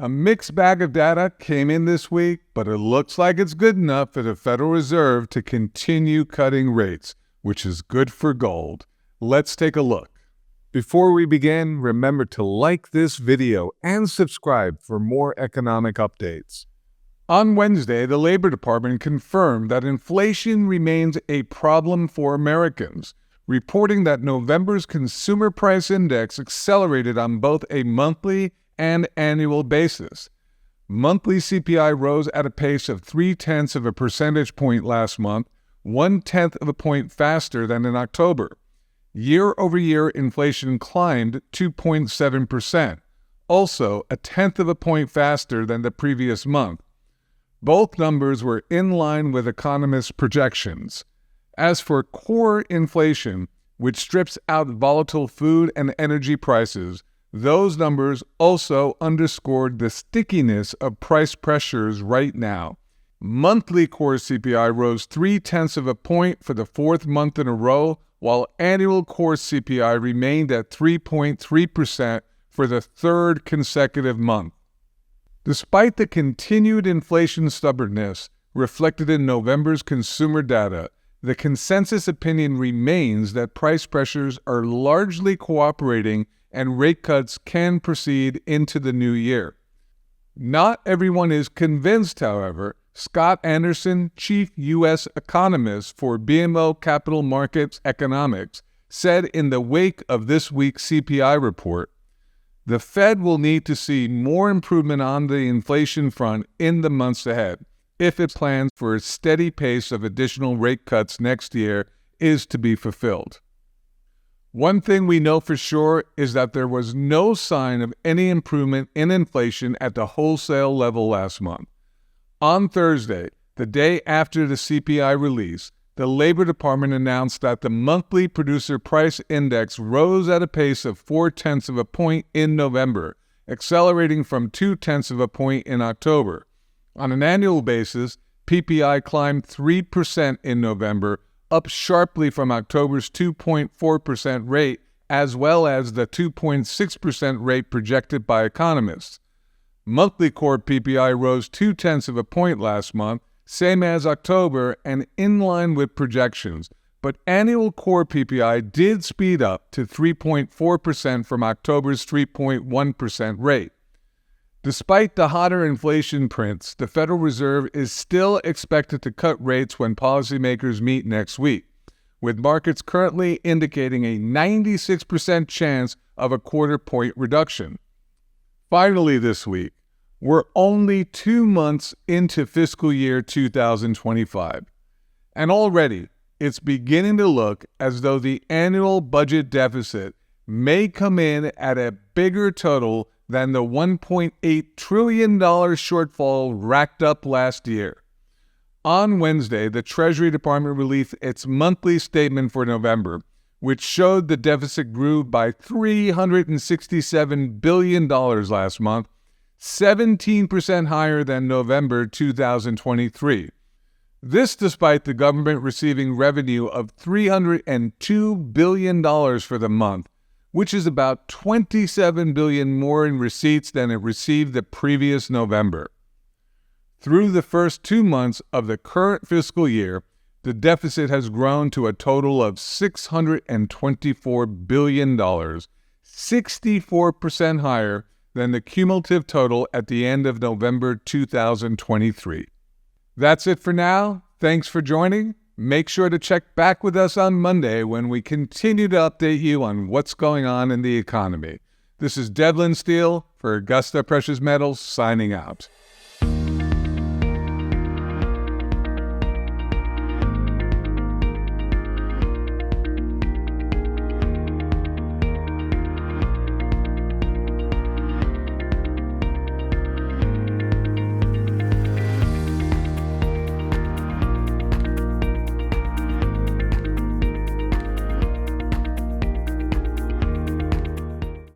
A mixed bag of data came in this week, but it looks like it's good enough for the Federal Reserve to continue cutting rates, which is good for gold. Let's take a look. Before we begin, remember to like this video and subscribe for more economic updates. On Wednesday, the Labor Department confirmed that inflation remains a problem for Americans, reporting that November's Consumer Price Index accelerated on both a monthly and annual basis. Monthly CPI rose at a pace of 0.3 of a percentage point last month, 0.1 of a point faster than in October. Year-over-year inflation climbed 2.7%, also 0.1 of a point faster than the previous month. Both numbers were in line with economists' projections. As for core inflation, which strips out volatile food and energy prices, those numbers also underscored the stickiness of price pressures right now. Monthly core CPI rose 0.3 of a point for the fourth month in a row, while annual core CPI remained at 3.3% for the third consecutive month. Despite the continued inflation stubbornness reflected in November's consumer data, the consensus opinion remains that price pressures are largely cooperating and rate cuts can proceed into the new year. Not everyone is convinced, however. Scott Anderson, chief U.S. economist for BMO Capital Markets Economics, said in the wake of this week's CPI report, "The Fed will need to see more improvement on the inflation front in the months ahead if it plans for a steady pace of additional rate cuts next year is to be fulfilled." One thing we know for sure is that there was no sign of any improvement in inflation at the wholesale level last month. On Thursday, the day after the CPI release, the Labor Department announced that the monthly producer price index rose at a pace of 0.4 of a point in November, accelerating from 0.2 of a point in October. On an annual basis, PPI climbed 3% in November, up sharply from October's 2.4% rate, as well as the 2.6% rate projected by economists. Monthly core PPI rose 0.2 of a point last month, same as October and in line with projections, but annual core PPI did speed up to 3.4% from October's 3.1% rate. Despite the hotter inflation prints, the Federal Reserve is still expected to cut rates when policymakers meet next week, with markets currently indicating a 96% chance of a quarter-point reduction. Finally this week, we're only 2 months into fiscal year 2025, and already it's beginning to look as though the annual budget deficit may come in at a bigger total than the $1.8 trillion shortfall racked up last year. On Wednesday, the Treasury Department released its monthly statement for November, which showed the deficit grew by $367 billion last month, 17% higher than November 2023. This despite the government receiving revenue of $302 billion for the month, which is about $27 billion more in receipts than it received the previous November. Through the first 2 months of the current fiscal year, the deficit has grown to a total of $624 billion, 64% higher than the cumulative total at the end of November 2023. That's it for now. Thanks for joining. Make sure to check back with us on Monday when we continue to update you on what's going on in the economy. This is Devlin Steele for Augusta Precious Metals signing out.